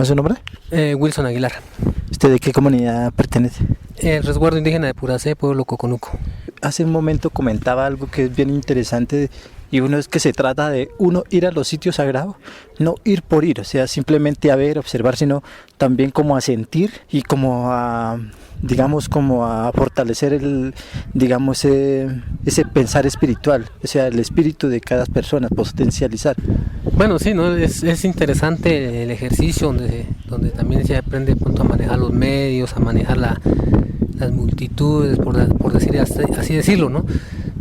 ¿Cómo es su nombre? Wilson Aguilar. ¿Usted de qué comunidad pertenece? El resguardo indígena de Puracé, pueblo Coconuco. Hace un momento comentaba algo que es bien interesante y uno es que se trata de uno ir a los sitios sagrados, no ir por ir, o sea, simplemente a ver, observar, sino también como a sentir y como a, digamos, como a fortalecer digamos, ese pensar espiritual, o sea, el espíritu de cada persona, potencializar. Bueno, sí, ¿no? Es interesante el ejercicio donde también se aprende pronto a manejar los medios, a manejar las multitudes, por decir así decirlo, ¿no?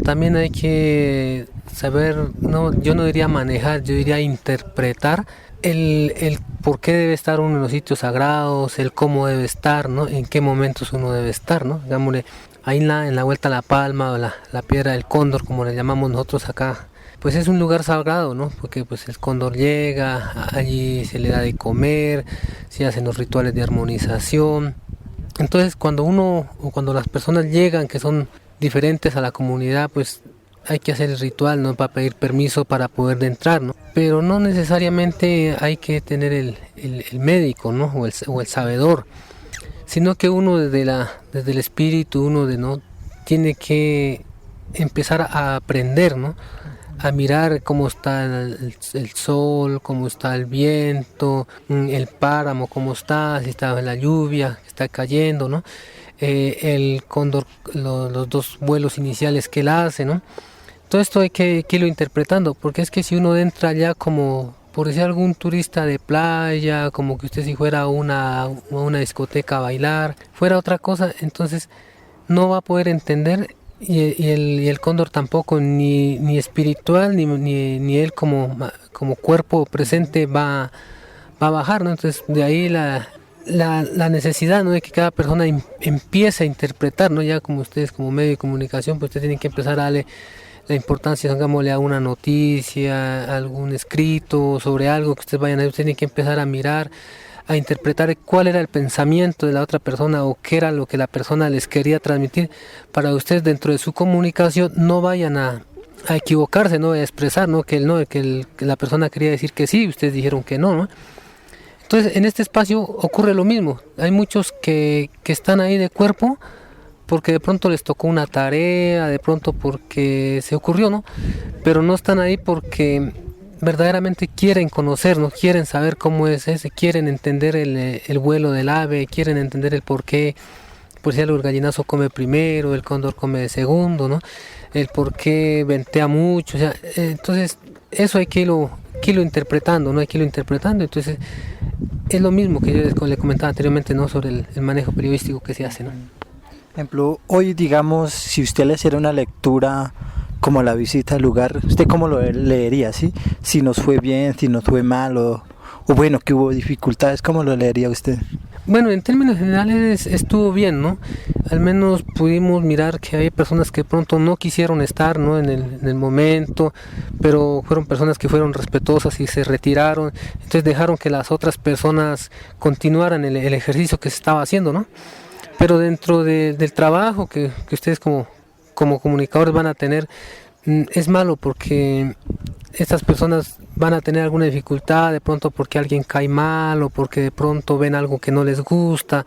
También hay que saber, no, yo no diría manejar, yo diría interpretar el por qué debe estar uno en los sitios sagrados, el cómo debe estar, ¿no? En qué momentos uno debe estar, ¿no? Digámosle, ahí en la Vuelta a la Palma o la Piedra del Cóndor, como le llamamos nosotros acá, pues es un lugar sagrado, ¿no? Porque pues el cóndor llega, allí se le da de comer, se hacen los rituales de armonización. Entonces cuando las personas llegan que son diferentes a la comunidad, pues hay que hacer el ritual, ¿no? Para pedir permiso para poder entrar, ¿no? Pero no necesariamente hay que tener el médico, ¿no? O el sabedor, sino que uno desde el espíritu, ¿no? Tiene que empezar a aprender, ¿no? A mirar cómo está el sol, cómo está el viento, el páramo, cómo está, si está la lluvia, está cayendo, ¿no? El cóndor, los dos vuelos iniciales que él hace, ¿no? Todo esto hay que irlo interpretando, porque es que si uno entra ya como, por decir algún turista de playa, como que usted si fuera a una discoteca a bailar, fuera otra cosa, entonces no va a poder entender. Y el cóndor tampoco, ni espiritual, ni él como cuerpo presente va a bajar, ¿no? Entonces de ahí la necesidad, ¿no? De que cada persona empiece a interpretar, ¿no? Ya como ustedes como medio de comunicación, pues ustedes tienen que empezar a darle la importancia, digámosle, a una noticia, a algún escrito sobre algo que ustedes vayan a ver, ustedes tienen que empezar a mirar, a interpretar cuál era el pensamiento de la otra persona o qué era lo que la persona les quería transmitir, para ustedes dentro de su comunicación no vayan a equivocarse, no a expresar, ¿no? Que la persona quería decir que sí, ustedes dijeron que no, ¿no? Entonces en este espacio ocurre lo mismo, hay muchos que están ahí de cuerpo porque de pronto les tocó una tarea, de pronto porque se ocurrió, ¿no? Pero no están ahí porque verdaderamente quieren conocernos, quieren saber cómo es ese, quieren entender el vuelo del ave, quieren entender el por qué, por si el gallinazo come primero, el cóndor come de segundo, ¿no? El por qué ventea mucho, o sea, entonces eso hay que irlo interpretando, ¿no? Hay que irlo interpretando, entonces es lo mismo que yo le comentaba anteriormente, ¿no? Sobre el manejo periodístico que se hace, ¿no? Por ejemplo, hoy digamos, si usted le hiciera una lectura como la visita al lugar, ¿usted cómo lo leería, sí? Si nos fue bien, si nos fue mal o bueno, que hubo dificultades, ¿cómo lo leería usted? Bueno, en términos generales estuvo bien, ¿no? Al menos pudimos mirar que hay personas que pronto no quisieron estar, ¿no? En el momento, pero fueron personas que fueron respetuosas y se retiraron, entonces dejaron que las otras personas continuaran el ejercicio que se estaba haciendo, ¿no? Pero dentro del trabajo que ustedes como comunicadores van a tener, es malo porque estas personas van a tener alguna dificultad, de pronto porque alguien cae mal o porque de pronto ven algo que no les gusta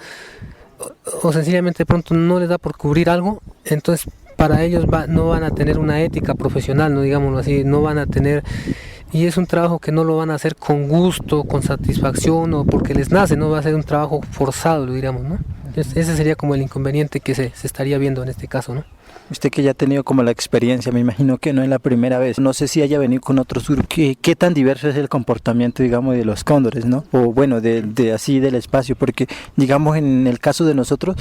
o sencillamente de pronto no les da por cubrir algo, entonces para ellos no van a tener una ética profesional, no digámoslo así, no van a tener, y es un trabajo que no lo van a hacer con gusto, con satisfacción o porque les nace, no va a ser un trabajo forzado, lo diríamos, ¿no? Entonces, ese sería como el inconveniente que se estaría viendo en este caso, ¿no? Usted que ya ha tenido como la experiencia, me imagino que no es la primera vez, no sé si haya venido con otros grupos, ¿qué tan diverso es el comportamiento, digamos, de los cóndores, ¿no? O bueno, de así del espacio, porque digamos en el caso de nosotros,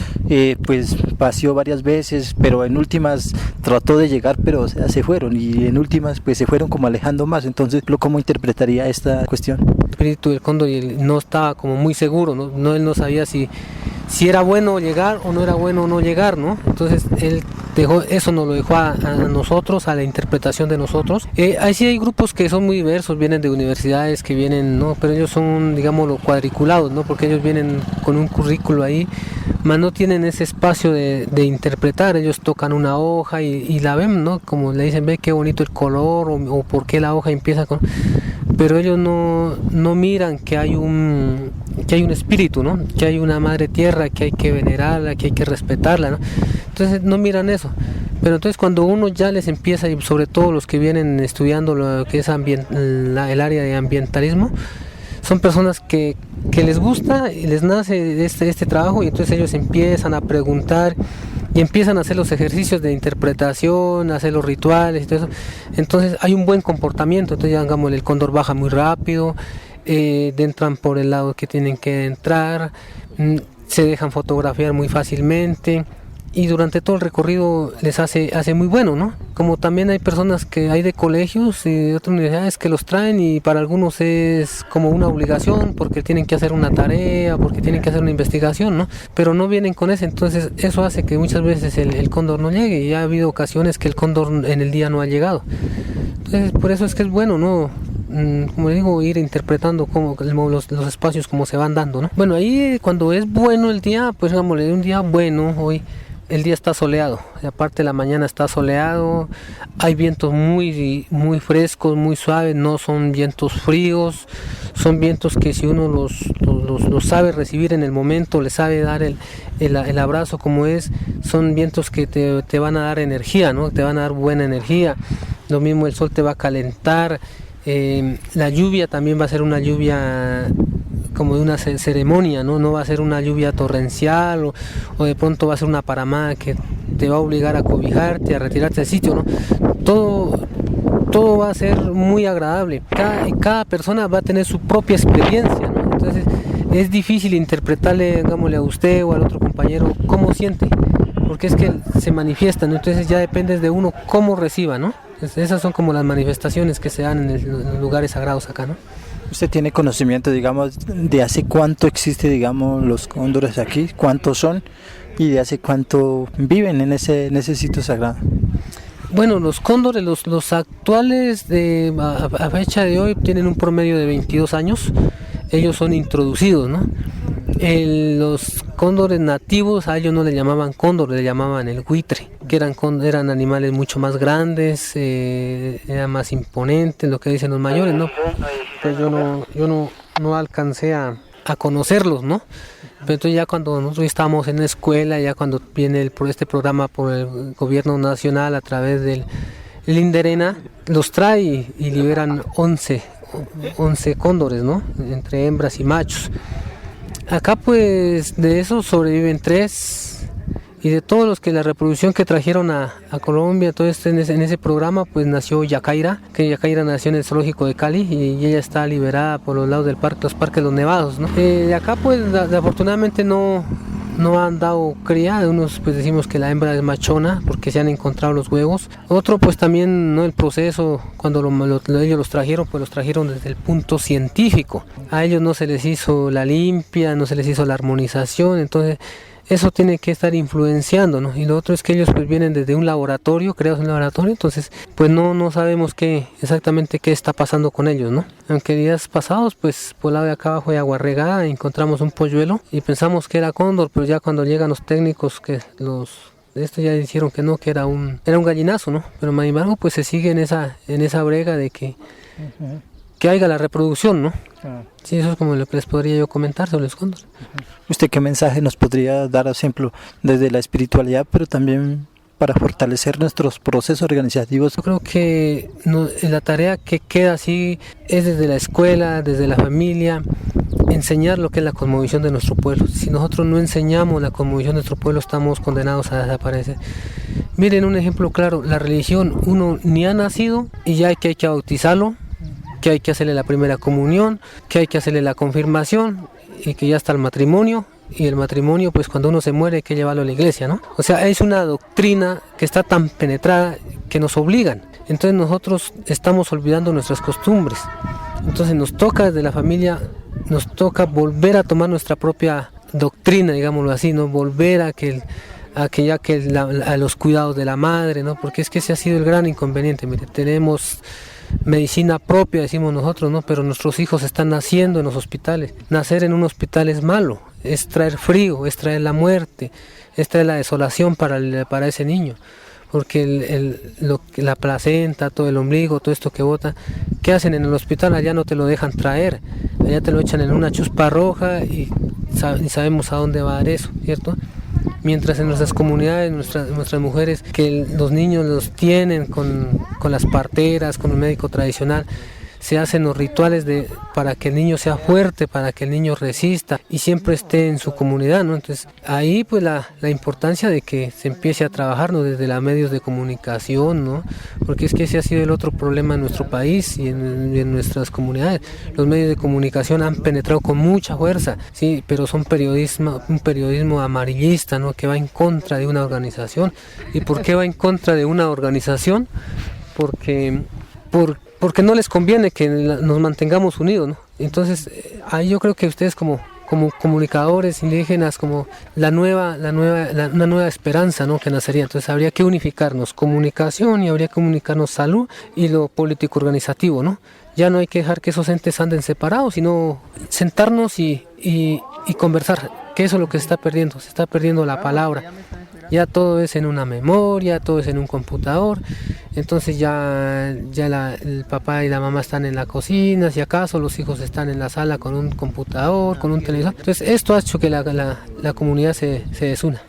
pues paseó varias veces, pero en últimas trató de llegar, pero o sea, se fueron y en últimas pues se fueron como alejando más, entonces ¿cómo interpretaría esta cuestión? El espíritu del cóndor no estaba como muy seguro, ¿no? Él no sabía si era bueno llegar o no era bueno no llegar, ¿no? Entonces él nos lo dejó a nosotros, a la interpretación de nosotros. Ahí sí hay grupos que son muy diversos, vienen de universidades que vienen, ¿no? Pero ellos son, digámoslo, cuadriculados, ¿no? Porque ellos vienen con un currículo ahí, mas no tienen ese espacio de interpretar, ellos tocan una hoja y la ven, ¿no? Como le dicen, ve qué bonito el color o por qué la hoja empieza con... Pero ellos no miran que hay un que hay un espíritu, ¿no? Que hay una madre tierra, que hay que venerarla, que hay que respetarla, ¿no? Entonces no miran eso. Pero entonces cuando uno ya les empieza, y sobre todo los que vienen estudiando lo que es el área de ambientalismo, son personas que les gusta y les nace este trabajo, y entonces ellos empiezan a preguntar y empiezan a hacer los ejercicios de interpretación, a hacer los rituales y todo eso. Entonces hay un buen comportamiento. Entonces ya digamos, el cóndor baja muy rápido, entran por el lado que tienen que entrar, se dejan fotografiar muy fácilmente, y durante todo el recorrido les hace muy bueno, ¿no? Como también hay personas que hay de colegios y de otras universidades que los traen, y para algunos es como una obligación porque tienen que hacer una tarea, porque tienen que hacer una investigación, ¿no? Pero no vienen con eso, entonces eso hace que muchas veces el cóndor no llegue, y ha habido ocasiones que el cóndor en el día no ha llegado. Entonces por eso es que es bueno, ¿no? Como digo, ir interpretando como los espacios como se van dando, ¿no? Bueno, ahí cuando es bueno el día, pues digamos, un día bueno, hoy el día está soleado, y aparte la mañana está soleado, hay vientos muy frescos, muy suaves, no son vientos fríos, son vientos que si uno los sabe recibir en el momento, le sabe dar el abrazo como es, son vientos que te van a dar energía, ¿no? Te van a dar buena energía. Lo mismo, el sol te va a calentar. La lluvia también va a ser una lluvia como de una ceremonia, ¿no? Va a ser una lluvia torrencial, o de pronto va a ser una paramada que te va a obligar a cobijarte, a retirarte del sitio, ¿no? Todo va a ser muy agradable. Cada persona va a tener su propia experiencia, ¿no? Entonces es difícil interpretarle, digámosle, a usted o al otro compañero cómo siente, porque es que se manifiesta, ¿no? Entonces ya depende de uno cómo reciba, ¿no? Esas son como las manifestaciones que se dan en los lugares sagrados acá, ¿no? ¿Usted tiene conocimiento, digamos, de hace cuánto existe, digamos, los cóndores aquí? ¿Cuántos son? ¿Y de hace cuánto viven en ese sitio sagrado? Bueno, los cóndores, los actuales a fecha de hoy tienen un promedio de 22 años. Ellos son introducidos, ¿no? Los cóndores nativos, a ellos no le llamaban cóndor, le llamaban el buitre, que eran animales mucho más grandes, eran más imponentes, lo que dicen los mayores, ¿no? Pues yo no alcancé a conocerlos, ¿no? Pero entonces ya cuando nosotros estábamos en la escuela, ya cuando viene este programa por el gobierno nacional a través del Inderena, los trae y liberan 11 cóndores, ¿no? Entre hembras y machos. Acá pues de esos sobreviven 3, y de todos los que la reproducción que trajeron a Colombia, todo en ese programa, pues nació Yacaira, que Yacaira nació en el zoológico de Cali, y ella está liberada por los lados del parque, los parques Los Nevados, ¿no? De acá pues afortunadamente no han dado cría. Unos pues decimos que la hembra es machona porque se han encontrado los huevos. Otro pues también, ¿no? El proceso, cuando ellos los trajeron desde el punto científico. A ellos no se les hizo la limpia, no se les hizo la armonización, entonces eso tiene que estar influenciando, ¿no? Y lo otro es que ellos pues vienen desde un laboratorio, creados en un laboratorio, entonces pues no sabemos exactamente qué está pasando con ellos, ¿no? Aunque días pasados pues por el lado de acá abajo de Aguarregada encontramos un polluelo y pensamos que era cóndor, pero ya cuando llegan los técnicos esto ya dijeron que no, que era un gallinazo, ¿no? Pero sin embargo pues se sigue en esa brega de que haya la reproducción, ¿no? Sí, eso es como lo que les podría yo comentar sobre los cóndores. ¿Usted qué mensaje nos podría dar, por ejemplo, desde la espiritualidad, pero también para fortalecer nuestros procesos organizativos? Yo creo que la tarea que queda así es desde la escuela, desde la familia, enseñar lo que es la cosmovisión de nuestro pueblo. Si nosotros no enseñamos la cosmovisión de nuestro pueblo, estamos condenados a desaparecer. Miren un ejemplo claro, la religión, uno ni ha nacido y ya hay que bautizarlo, que hay que hacerle la primera comunión, que hay que hacerle la confirmación, y que ya está el matrimonio, y el matrimonio pues cuando uno se muere hay que llevarlo a la iglesia, ¿no? O sea, es una doctrina que está tan penetrada que nos obligan. Entonces nosotros estamos olvidando nuestras costumbres. Entonces nos toca desde la familia, nos toca volver a tomar nuestra propia doctrina, digámoslo así, ¿no? Volver a los cuidados de la madre, ¿no? Porque es que ese ha sido el gran inconveniente. Mire, tenemos medicina propia, decimos nosotros, ¿no? Pero nuestros hijos están naciendo en los hospitales. Nacer en un hospital es malo, es traer frío, es traer la muerte, es traer la desolación para ese niño. Porque la placenta, todo el ombligo, todo esto que bota, ¿qué hacen en el hospital? Allá no te lo dejan traer. allá te lo echan en una chuspa roja y sabemos a dónde va a dar eso, ¿cierto? Mientras en nuestras comunidades, nuestras mujeres, que los niños los tienen con las parteras, con un médico tradicional, se hacen los rituales para que el niño sea fuerte, para que el niño resista y siempre esté en su comunidad, ¿no? Entonces ahí pues la importancia de que se empiece a trabajar, ¿no? Desde los medios de comunicación, ¿no? Porque es que ese ha sido el otro problema en nuestro país y en nuestras comunidades. Los medios de comunicación han penetrado con mucha fuerza, sí, pero son un periodismo amarillista, ¿no? Que va en contra de una organización. ¿Y por qué va en contra de una organización? Porque no les conviene que nos mantengamos unidos, ¿no? Entonces, ahí yo creo que ustedes como comunicadores indígenas, como una nueva esperanza, ¿no? Que nacería. Entonces habría que unificarnos comunicación y habría que unificarnos salud y lo político organizativo, ¿no? Ya no hay que dejar que esos entes anden separados, sino sentarnos y conversar, que eso es lo que se está perdiendo la palabra. Ya todo es en una memoria, todo es en un computador, entonces ya el papá y la mamá están en la cocina, si acaso los hijos están en la sala con un computador, con un televisor. Entonces esto ha hecho que la comunidad se desuna.